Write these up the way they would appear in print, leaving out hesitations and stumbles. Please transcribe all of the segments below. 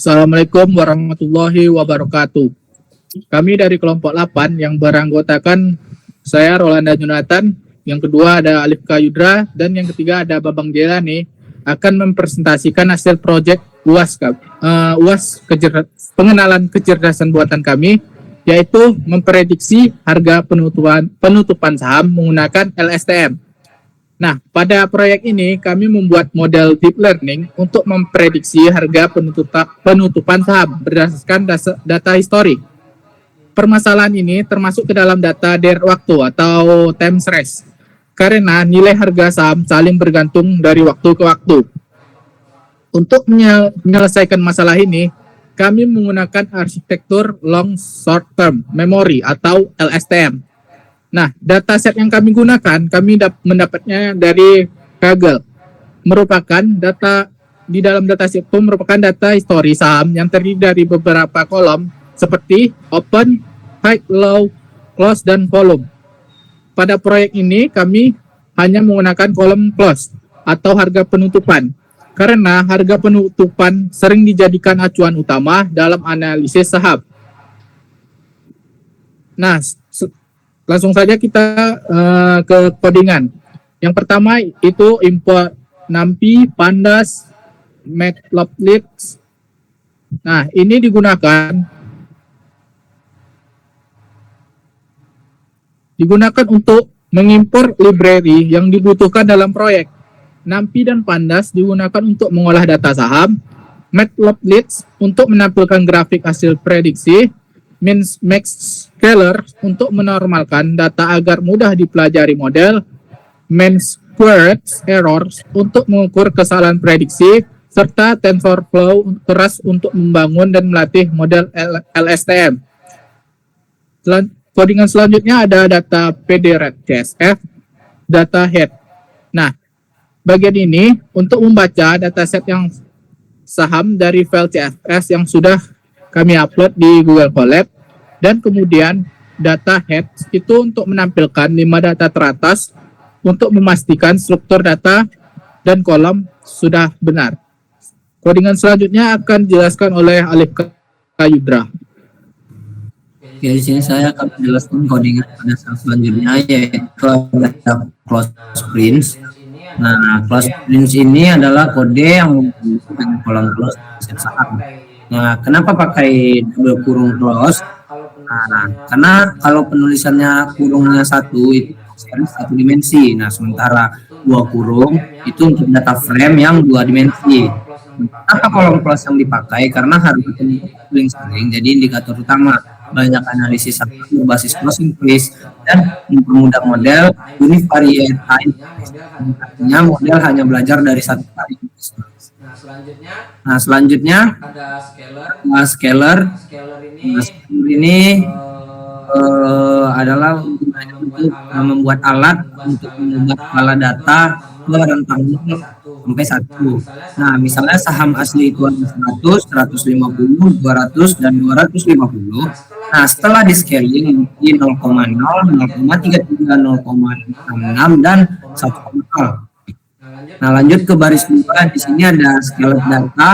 Assalamualaikum warahmatullahi wabarakatuh. Kami dari kelompok 8 yang beranggotakan saya Rolanda Jonathan, yang kedua ada Alif Kayudra, dan yang ketiga ada Babang Jelani akan mempresentasikan hasil proyek UAS pengenalan kecerdasan buatan kami, yaitu memprediksi harga penutupan saham menggunakan LSTM. Nah, pada proyek ini kami membuat model deep learning untuk memprediksi harga penutupan saham berdasarkan data historik. Permasalahan ini termasuk ke dalam data der waktu atau time series, karena nilai harga saham saling bergantung dari waktu ke waktu. Untuk menyelesaikan masalah ini, kami menggunakan arsitektur long short term memory atau LSTM. Nah, dataset yang kami gunakan, kami mendapatnya dari Kaggle. Merupakan data di dalam dataset itu merupakan data histori saham yang terdiri dari beberapa kolom seperti open, high, low, close, dan volume. Pada proyek ini kami hanya menggunakan kolom close atau harga penutupan, karena harga penutupan sering dijadikan acuan utama dalam analisis saham. Nah, langsung saja kita ke codingan. Yang pertama itu import NumPy, Pandas, Matplotlib. Nah, ini digunakan untuk mengimpor library yang dibutuhkan dalam proyek. NumPy dan Pandas digunakan untuk mengolah data saham, Matplotlib untuk menampilkan grafik hasil prediksi, MinScaler untuk menormalkan data agar mudah dipelajari model, Squared Error untuk mengukur kesalahan prediksi, serta TensorFlow keras untuk membangun dan melatih model LSTM. Codingan selanjutnya ada data PDRED-CSF, data head. Nah, bagian ini untuk membaca dataset yang saham dari file CSV yang sudah kami upload di Google Colab, dan kemudian data head itu untuk menampilkan 5 data teratas untuk memastikan struktur data dan kolom sudah benar. Codingan selanjutnya akan dijelaskan oleh Alif Kayudra. Oke, di sini saya akan menjelaskan codingan pada slide selanjutnya, yaitu ada close prints. Nah, close prints ini adalah kode yang menggunakan kolom close saham. Nah, kenapa pakai double kurung close? Nah, karena kalau penulisannya kurungnya satu itu satu dimensi. Nah, sementara dua kurung itu untuk data frame yang 2 dimensi. Kenapa kolom close yang dipakai? Karena harga paling sering jadi indikator utama. Banyak analisis berbasis closing price dan mempermudah model univariate time. Artinya model hanya belajar dari satu kali. Nah, selanjutnya ada scaler. Scaler ini adalah untuk membuat alat untuk mengubah skala data ke rentang 0 sampai 1. Nah, misalnya saham asli itu ada 100, 150, 200, dan 250. Nah, setelah di scaling di 0,0, 0,33, 0,66, dan 1,0. Nah, lanjut ke baris 2. Di sini ada scalar data.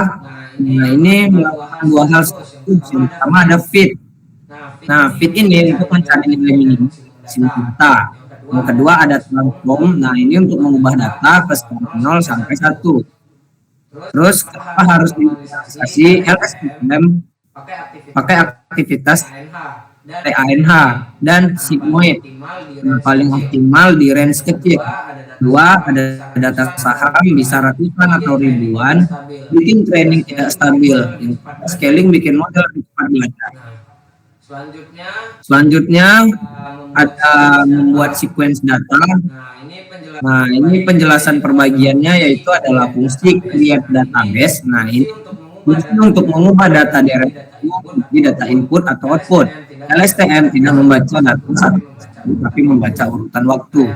Nah, ini melakukan 2 hal sekaligus. Yang pertama ada fit. Nah, fit ini untuk mencari nilai minimum data. Yang kedua ada transform. Nah, ini untuk mengubah data ke skala 0 sampai 1. Terus kenapa harus diintegrasi LSTM pakai aktivitas ANH dan sigmoid paling optimal di range kecil. Dua, ada data saham bisa ratusan atau ribuan, bikin training tidak stabil, scaling bikin model cepat belajar. Selanjutnya ada membuat sequence data. Nah, ini penjelasan perbagiannya yaitu adalah fungsi create database. Nah, ini fungsi untuk mengubah data dari data input atau output. LSTM tidak membaca data satu, tapi membaca urutan waktu.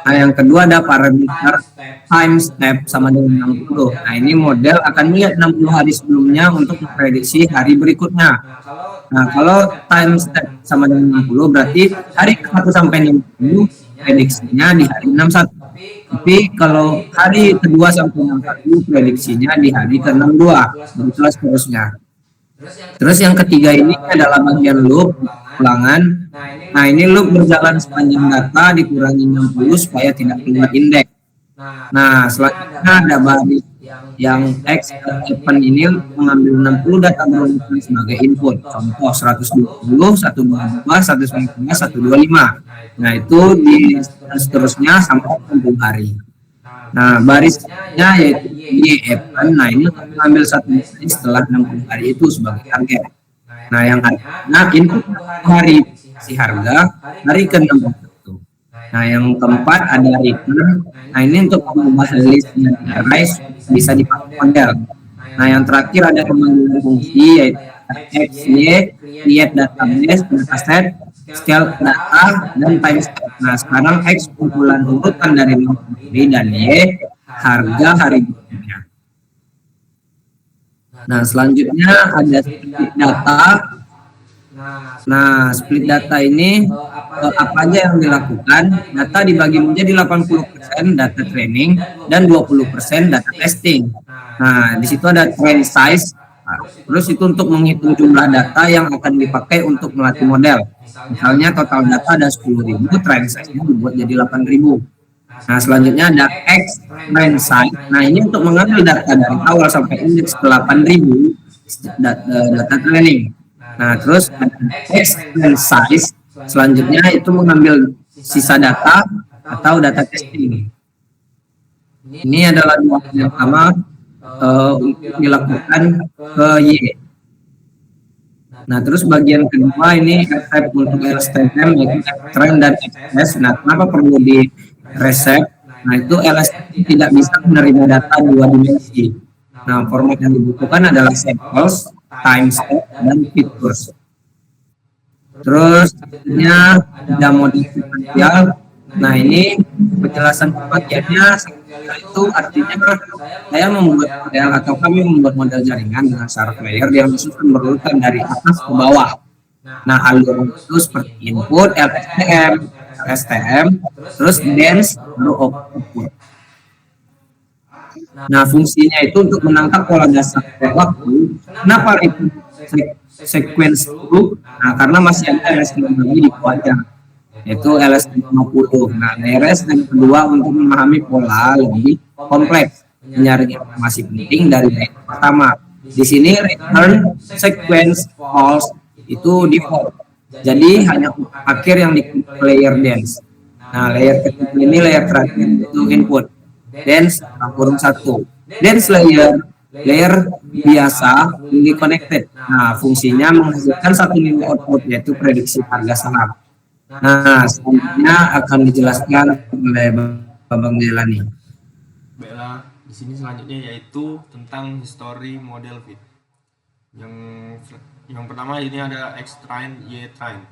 Nah, yang kedua ada parameter time step sama dengan 60. Nah, ini model akan melihat 60 hari sebelumnya untuk memprediksi hari berikutnya. Nah, kalau time step sama dengan 60 berarti hari ke-1 sampai 60 prediksinya di hari 61. Tapi kalau hari kedua sampai 61 prediksinya di hari ke-62. Begitulah seterusnya. Terus yang ketiga ini adalah bagian loop ulangan. Nah, ini loop berjalan sepanjang data dikurangi 60 supaya tidak keluar indeks. Nah, selanjutnya ada baris yang X event ini mengambil 60 data berurutan sebagai input. Contoh 120, 122, 119, 125. Nah, itu di seterusnya sampai 60 hari. Nah, barisnya yaitu Y event. Nah, ini untuk mengambil satu hari setelah 60 hari itu sebagai target. Nah, yang nah input hari si harga hari ke-61. Nah, yang keempat ada return. Nah, ini untuk mengubah list dan array bisa dipakai model. Nah, yang terakhir ada pemanggilan fungsi yaitu x, y, create database, dataset, scale data, dan timestamp. Nah, sekarang x kumpulan urutan dari hari dan y harga hari berikutnya. Nah, selanjutnya ada split data. Nah, split data ini apa aja yang dilakukan? Data dibagi menjadi 80% data training dan 20% data testing. Nah, di situ ada train size. Nah, terus itu untuk menghitung jumlah data yang akan dipakai untuk melatih model. Misalnya total data ada 10.000, train size-nya dibuat jadi 8.000. Nah, selanjutnya ada X train size. Nah, ini untuk mengambil data dari awal sampai indeks ke 8.000 data training. Nah, terus ada X train size. Selanjutnya itu mengambil sisa data atau data testing. Ini adalah dua yang pertama untuk dilakukan ke Y. Nah, terus bagian kedua ini resep untuk LSTM yaitu train dan XS. Nah, kenapa perlu di resep? Nah, itu LSTM tidak bisa menerima data dua dimensi. Nah, format yang dibutuhkan adalah samples, timestamp, dan features. Terus selanjutnya ada model sequential. Nah, ini penjelasan bagiannya itu artinya saya membuat model atau kami membuat model jaringan dengan syarat layer yang disusun berurutan dari atas ke bawah. Nah, alur itu seperti input, LSTM, terus dance, baru output. Nah, fungsinya itu untuk menangkap pola dasar waktu. Kenapa itu sequence itu? Nah, karena masih ada LSTM lagi di bawahnya, yaitu LSTM50. Nah, LSTM kedua untuk memahami pola lebih kompleks, menyaring informasi penting dari layer pertama. Di sini return sequence false itu default. Jadi hanya akhir yang di layer dance. Nah, layer ketiga ini layer terakhir itu input. Dance kurung 1. Dance layer biasa ini connected. Nah, fungsinya menghasilkan satu nilai output yaitu prediksi harga saham. Nah, selanjutnya akan dijelaskan oleh Babang Jelani. Baiklah, di sini selanjutnya yaitu tentang history model fit. Yang pertama ini ada X train, Y train.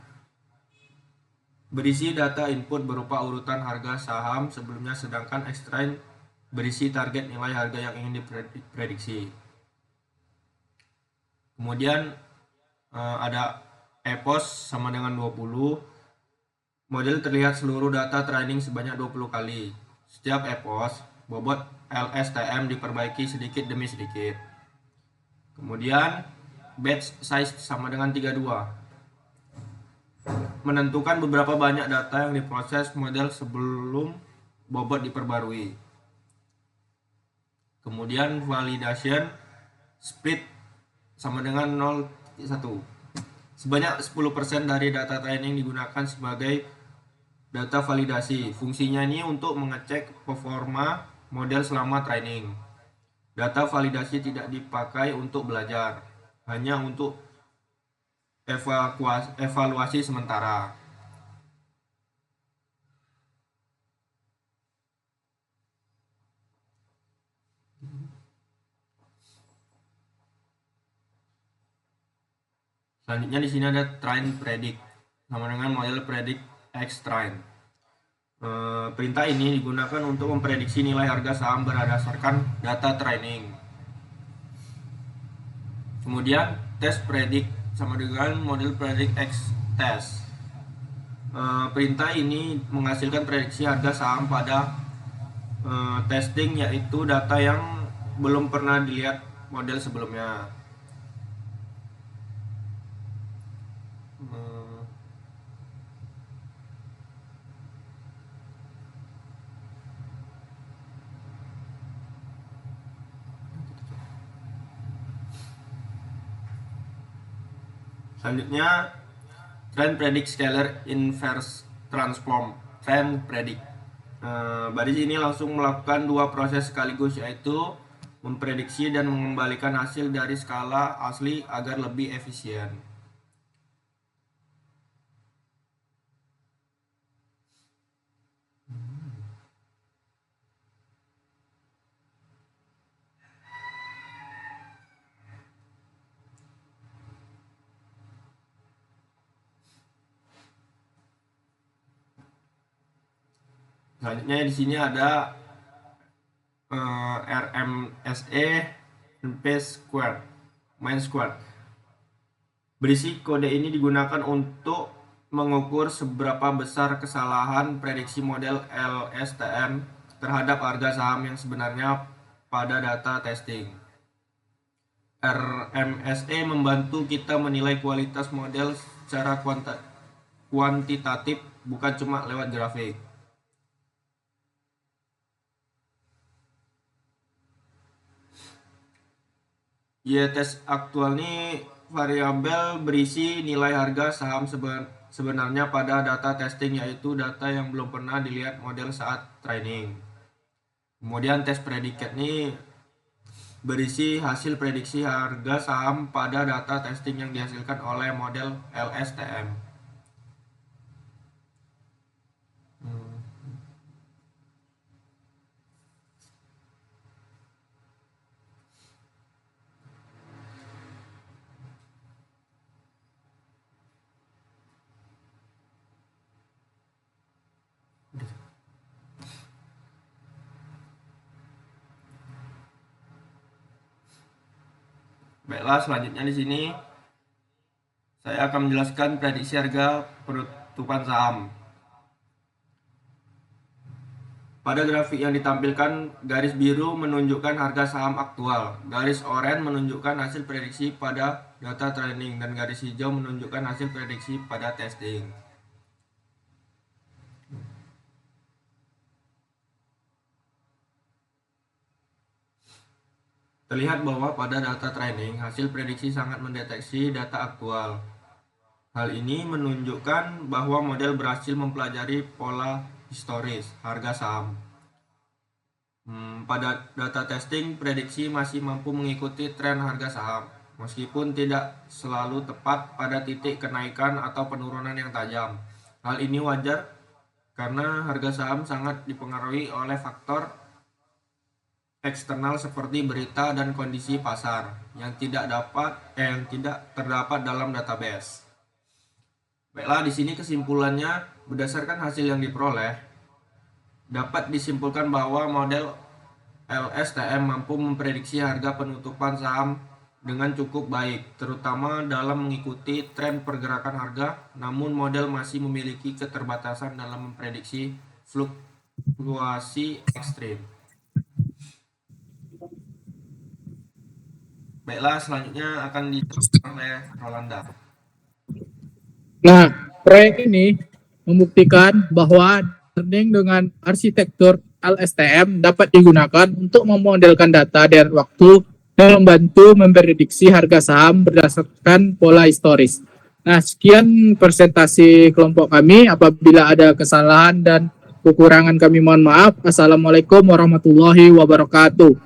Berisi data input berupa urutan harga saham sebelumnya, sedangkan X train berisi target nilai harga yang ingin diprediksi. Kemudian ada EPOS sama dengan 20. Model terlihat seluruh data training sebanyak 20 kali. Setiap EPOS, bobot LSTM diperbaiki sedikit demi sedikit. Kemudian batch size sama dengan 32. Menentukan beberapa banyak data yang diproses model sebelum bobot diperbarui. Kemudian validation split sama dengan 0,1. Sebanyak 10% dari data training digunakan sebagai data validasi. Fungsinya ini untuk mengecek performa model selama training. Data validasi tidak dipakai untuk belajar, hanya untuk evaluasi sementara. Selanjutnya di sini ada train predict sama dengan model predict X train. Perintah ini digunakan untuk memprediksi nilai harga saham berdasarkan data training. Kemudian test predict sama dengan model predict X test. Perintah ini menghasilkan prediksi harga saham pada testing, yaitu data yang belum pernah dilihat model sebelumnya. Hmm, Selanjutnya, Trend Predict Scalar Inverse Transform. Trend Predict. Baris ini langsung melakukan dua proses sekaligus, yaitu memprediksi dan mengembalikan hasil dari skala asli agar lebih efisien. Selanjutnya di sini ada RMSE main square. Berisi kode ini digunakan untuk mengukur seberapa besar kesalahan prediksi model LSTM terhadap harga saham yang sebenarnya pada data testing. RMSE membantu kita menilai kualitas model secara kuantitatif, bukan cuma lewat grafik. YTS aktual ini variabel berisi nilai harga saham sebenarnya pada data testing, yaitu data yang belum pernah dilihat model saat training. Kemudian tes predikat ini berisi hasil prediksi harga saham pada data testing yang dihasilkan oleh model LSTM. Baiklah, selanjutnya di sini saya akan menjelaskan prediksi harga penutupan saham. Pada grafik yang ditampilkan, garis biru menunjukkan harga saham aktual, garis oranye menunjukkan hasil prediksi pada data training, dan garis hijau menunjukkan hasil prediksi pada testing. Terlihat bahwa pada data training, hasil prediksi sangat mendeteksi data aktual. Hal ini menunjukkan bahwa model berhasil mempelajari pola historis harga saham. Pada data testing, prediksi masih mampu mengikuti tren harga saham, meskipun tidak selalu tepat pada titik kenaikan atau penurunan yang tajam. Hal ini wajar karena harga saham sangat dipengaruhi oleh faktor eksternal seperti berita dan kondisi pasar yang tidak terdapat dalam database. Baiklah, di sini kesimpulannya, berdasarkan hasil yang diperoleh, dapat disimpulkan bahwa model LSTM mampu memprediksi harga penutupan saham dengan cukup baik, terutama dalam mengikuti tren pergerakan harga, namun model masih memiliki keterbatasan dalam memprediksi fluktuasi ekstrim. Baiklah, selanjutnya akan dijelaskan oleh Rolanda. Nah, proyek ini membuktikan bahwa learning dengan arsitektur LSTM dapat digunakan untuk memodelkan data dan waktu dan membantu memprediksi harga saham berdasarkan pola historis. Nah, sekian presentasi kelompok kami. Apabila ada kesalahan dan kekurangan kami mohon maaf. Assalamualaikum warahmatullahi wabarakatuh.